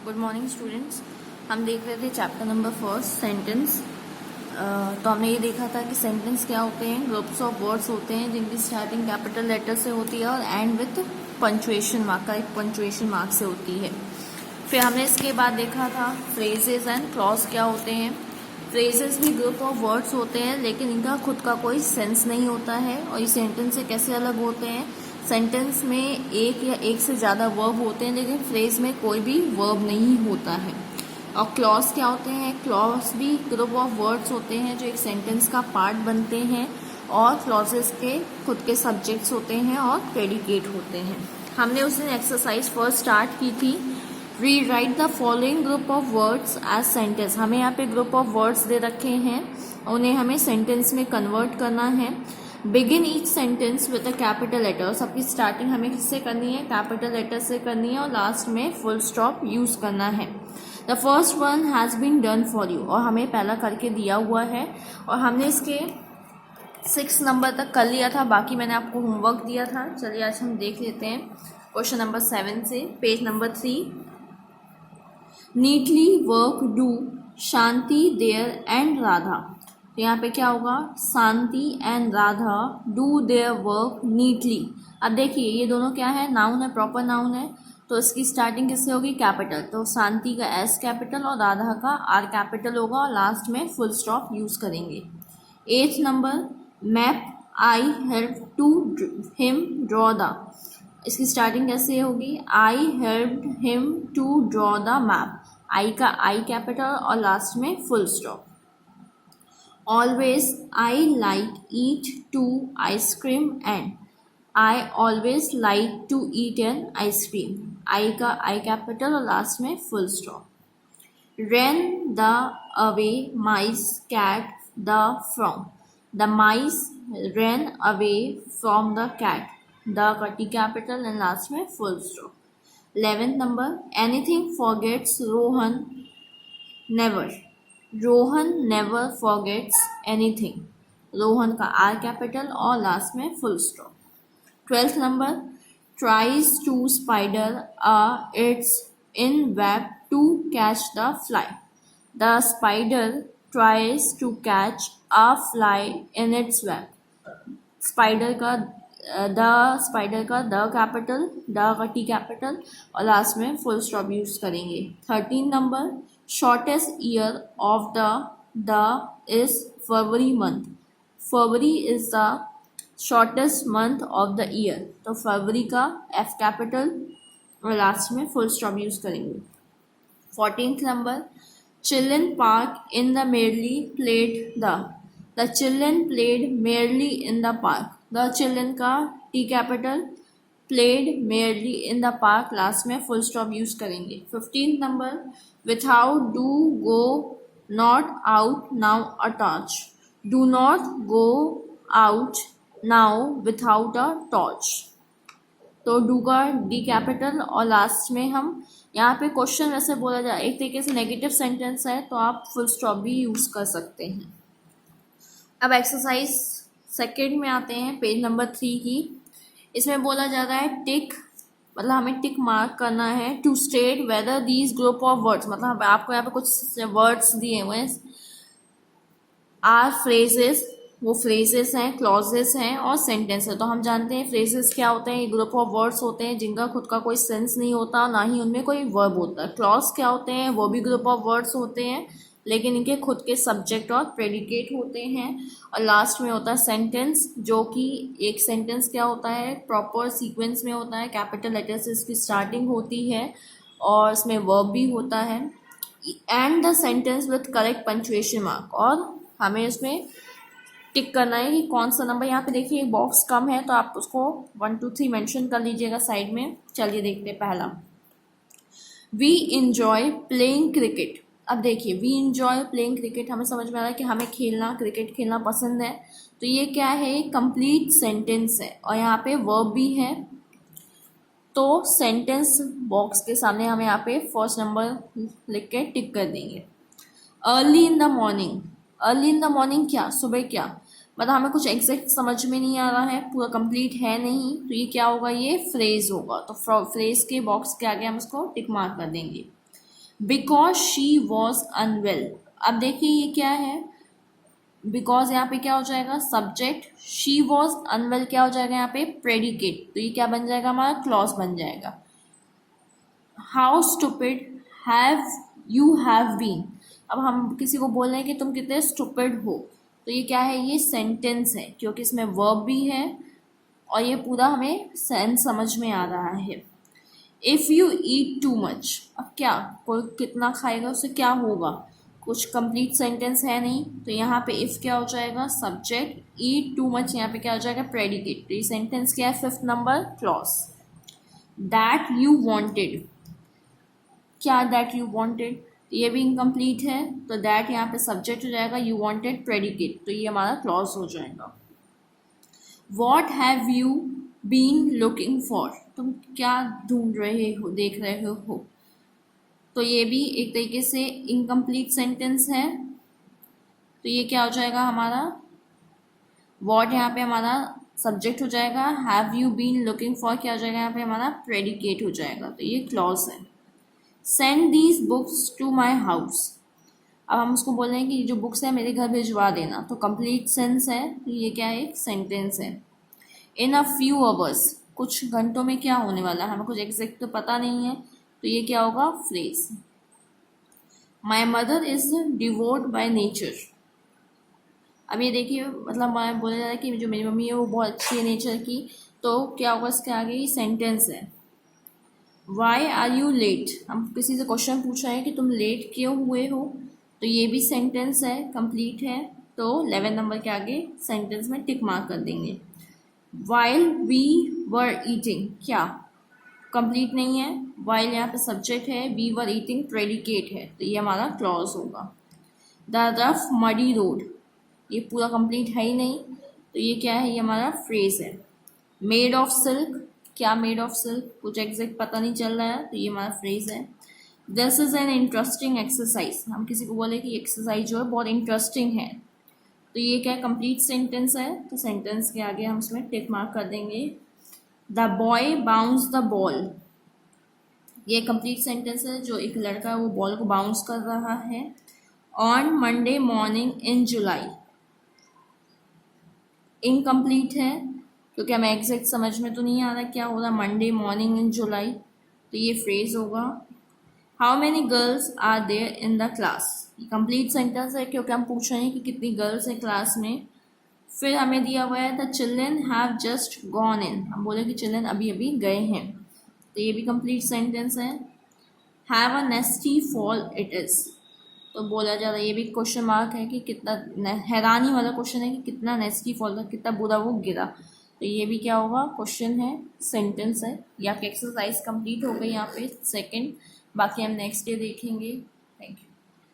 Good morning students. हम देख रहे थे चैप्टर नंबर फर्स्ट सेंटेंस। तो हमने ये देखा था कि सेंटेंस क्या होते हैं, ग्रुप्स ऑफ वर्ड्स होते हैं जिनकी स्टार्टिंग कैपिटल लेटर से होती है और एंड विथ पंचुएशन मार्क का एक पंचुएशन मार्क से होती है। फिर हमने इसके बाद देखा था फ्रेजेस एंड क्लॉज क्या होते हैं। फ्रेजेस भी ग्रुप ऑफ वर्ड्स होते हैं लेकिन इनका खुद का कोई सेंस नहीं होता है और ये सेंटेंस से कैसे अलग होते हैं। सेंटेंस में एक या एक से ज़्यादा वर्ब होते हैं लेकिन फ्रेज में कोई भी वर्ब नहीं होता है। और क्लॉज क्या होते हैं, क्लॉज भी ग्रुप ऑफ वर्ड्स होते हैं जो एक सेंटेंस का पार्ट बनते हैं और क्लॉजेस के खुद के सब्जेक्ट्स होते हैं और प्रेडिकेट होते हैं। हमने उस दिन एक्सरसाइज फर्स्ट स्टार्ट की थी, rewrite the following group of words as sentence. हमें यहाँ पे ग्रुप ऑफ वर्ड्स दे रखे हैं, उन्हें हमें सेंटेंस में कन्वर्ट करना है। Begin each sentence with a capital letter. सबकी स्टार्टिंग हमें किससे करनी है, कैपिटल लेटर से करनी है और लास्ट में फुल स्टॉप यूज करना है। The first one has been done for you, और हमें पहला करके दिया हुआ है और हमने इसके 6 नंबर तक कर लिया था, बाकी मैंने आपको होमवर्क दिया था। चलिए आज हम देख लेते हैं क्वेश्चन नंबर 7 से, page number 3। Neatly work do Shanti their and Radha. तो यहाँ पे क्या होगा, Shanti and Radha do their work neatly. अब देखिए ये दोनों क्या है, नाउन है, प्रॉपर नाउन है, तो इसकी स्टार्टिंग किससे होगी, कैपिटल। तो शांति का एस कैपिटल और राधा का आर कैपिटल होगा और लास्ट में फुल स्टॉप यूज करेंगे। 8th number, map I help to him draw the. इसकी स्टार्टिंग कैसे होगी, I help him to draw the map. I का आई कैपिटल और लास्ट में full stop. Always I like eat to ice cream and I always like to eat an ice cream. I का I capital और last में full stop. Ran the away mice cat the from. The mice ran away from the cat. The का T capital and last में full stop. 11th नंबर, anything forgets Rohan never. Rohan never forgets anything. Rohan का R capital और last में full stop. 12th नंबर, tries to spider its in web to catch the fly. The spider tries to catch a fly in its web. Spider का the capital, the का T capital और last में full stop use करेंगे। 13 नंबर, shortest year of the is February month. February is the shortest month of the year, तो फरवरी का F capital और लास्ट में फुल स्टॉप यूज करेंगे। 14th number, children park in the merrily played the children played merrily in the park. The children का T capital, played merrily in the park, last में full stop use करेंगे। 15th number, without do go not out now a torch. Do not go out now without a torch. तो do का D capital और last में हम यहाँ पे question वैसे बोला जाए, एक तरीके से नेगेटिव सेंटेंस है तो आप फुल स्टॉप भी यूज कर सकते हैं। अब एक्सरसाइज सेकेंड में आते हैं, पेज नंबर 3 की। इसमें बोला जा रहा है टिक, मतलब हमें टिक मार्क करना है to state whether these group of words, मतलब आपको यहाँ पे कुछ वर्ड्स दिए हुए हैं, आर फ्रेजेस, वो फ्रेजेस हैं, क्लॉजेस हैं और सेंटेंस है। तो हम जानते हैं फ्रेजेस क्या होते हैं, ये ग्रुप ऑफ वर्ड्स होते हैं जिनका खुद का कोई सेंस नहीं होता, ना ही उनमें कोई वर्ब होता है। क्लॉज क्या होते हैं, वो भी ग्रुप ऑफ वर्ड्स होते हैं लेकिन इनके खुद के सब्जेक्ट और प्रेडिकेट होते हैं। और लास्ट में होता है सेंटेंस, जो कि एक सेंटेंस क्या होता है, प्रॉपर सीक्वेंस में होता है, कैपिटल लेटर से इसकी स्टार्टिंग होती है और इसमें वर्ब भी होता है। And the sentence with correct punctuation mark, और हमें उसमें टिक करना है कि कौन सा नंबर। यहाँ पे देखिए एक बॉक्स कम है तो आप उसको 1 2 3 मेंशन कर लीजिएगा साइड में। चलिए देखते हैं पहला, वी इंजॉय प्लेइंग क्रिकेट। अब देखिए वी इंजॉय प्लेइंग क्रिकेट, हमें समझ में आ रहा है कि हमें क्रिकेट खेलना पसंद है। तो ये क्या है, कंप्लीट सेंटेंस है और यहाँ पे वर्ब भी है। तो सेंटेंस बॉक्स के सामने हमें यहाँ पे फर्स्ट नंबर लिख के टिक कर देंगे। Early in the morning, early in the morning क्या, सुबह क्या, मतलब हमें कुछ एग्जैक्ट समझ में नहीं आ रहा है, पूरा कंप्लीट है नहीं, तो ये क्या होगा, ये फ्रेज होगा। तो फ्रेज के बॉक्स के आगे हम इसको टिक मार्क कर देंगे। Because she was unwell. अब देखिए ये क्या है, बिकॉज यहाँ पे क्या हो जाएगा सब्जेक्ट, शी वॉज अनवेल क्या हो जाएगा यहाँ पे प्रेडिकेट, तो ये क्या बन जाएगा हमारा क्लॉज बन जाएगा। How stupid have you have been, अब हम किसी को बोल रहे हैं कि तुम कितने स्टूपिड हो, तो ये क्या है, ये सेंटेंस है क्योंकि इसमें वर्ब भी है और ये पूरा हमें सेंस समझ में आ रहा है। If you eat too much, अब क्या कोई कितना खाएगा उससे क्या होगा, कुछ कंप्लीट सेंटेंस है नहीं, तो यहाँ पे इफ़ क्या हो जाएगा सब्जेक्ट, ईट टू मच यहाँ पे क्या हो जाएगा प्रेडिकेट, तो ये सेंटेंस क्या है fifth number clause. That you wanted, क्या दैट यू वांटेड, ये भी इनकम्प्लीट है, तो दैट यहाँ पे सब्जेक्ट हो जाएगा, यू वांटेड प्रेडिकेट, तो ये हमारा क्लॉज हो जाएगा। What have you been looking for, तुम क्या ढूंढ रहे हो देख रहे हो, तो ये भी एक तरीके से इनकम्प्लीट सेंटेंस है, तो ये क्या हो जाएगा हमारा, वॉट यहाँ पे हमारा सब्जेक्ट हो जाएगा, have you been looking for क्या हो जाएगा यहाँ पे हमारा प्रेडिकेट हो जाएगा, तो ये क्लॉज है। Send these books to my house, अब हम उसको बोल रहे हैं कि ये जो बुक्स है मेरे घर भिजवा देना, तो कंप्लीट सेंस है, तो ये क्या है एक सेंटेंस है। इन अ फ्यू आवर्स, कुछ घंटों में क्या होने वाला है, हमें कुछ एग्जैक्ट तो पता नहीं है, तो ये क्या होगा phrase. My mother is devote by nature, अब ये देखिए मतलब मैं बोला जा रहा है कि जो मेरी मम्मी है वो बहुत अच्छी है नेचर की, तो क्या होगा इसके आगे ये सेंटेंस है। वाई आर यू लेट, हम किसी से क्वेश्चन पूछ रहे हैं कि तुम लेट क्यों हुए हो, तो ये भी सेंटेंस है कंप्लीट है, तो 11 नंबर के आगे सेंटेंस में टिक मार्क कर देंगे। वाइल वी वर ईटिंग, क्या कंप्लीट नहीं है, वाइल यहाँ पे सब्जेक्ट है, वी वर ईटिंग प्रेडिकेट है, तो ये हमारा क्लॉज होगा। द रफ मडी रोड, ये पूरा कंप्लीट है ही नहीं, तो ये क्या है, ये हमारा फ्रेज है। मेड ऑफ सिल्क, क्या मेड ऑफ सिल्क, कुछ एग्जैक्ट पता नहीं चल रहा है, तो ये हमारा फ्रेज है। This is an interesting exercise, हम किसी को बोले कि एक्सरसाइज जो है बहुत इंटरेस्टिंग है, तो ये क्या कंप्लीट सेंटेंस है, तो सेंटेंस के आगे हम इसमें टिक मार्क कर देंगे। The boy bounce the ball, ये कंप्लीट सेंटेंस है, जो एक लड़का है वो बॉल को बाउंस कर रहा है। On Monday morning in July, incomplete है क्योंकि हमें एग्जैक्ट समझ में तो नहीं आ रहा क्या हो रहा, मंडे मॉर्निंग इन जुलाई, तो ये फ्रेज होगा। How many girls are there in the class, ये कंप्लीट सेंटेंस है क्योंकि हम पूछ रहे हैं कि कितनी गर्ल्स हैं क्लास में। फिर हमें दिया हुआ है the children have just gone in, हम बोले कि चिल्ड्रन अभी अभी गए हैं, तो ये भी कंप्लीट सेंटेंस है। Have a नेस्टी fall it is, तो बोला जा रहा है, ये भी क्वेश्चन मार्क है कि कितना हैरानी वाला क्वेश्चन है कि कितना नेस्टी फॉल था, कितना बुरा वो गिरा, तो ये भी क्या होगा क्वेश्चन है सेंटेंस है। या एक्सरसाइज कंप्लीट हो गई यहाँ पे सेकंड, बाकी हम नेक्स्ट डे देखेंगे। Thank you.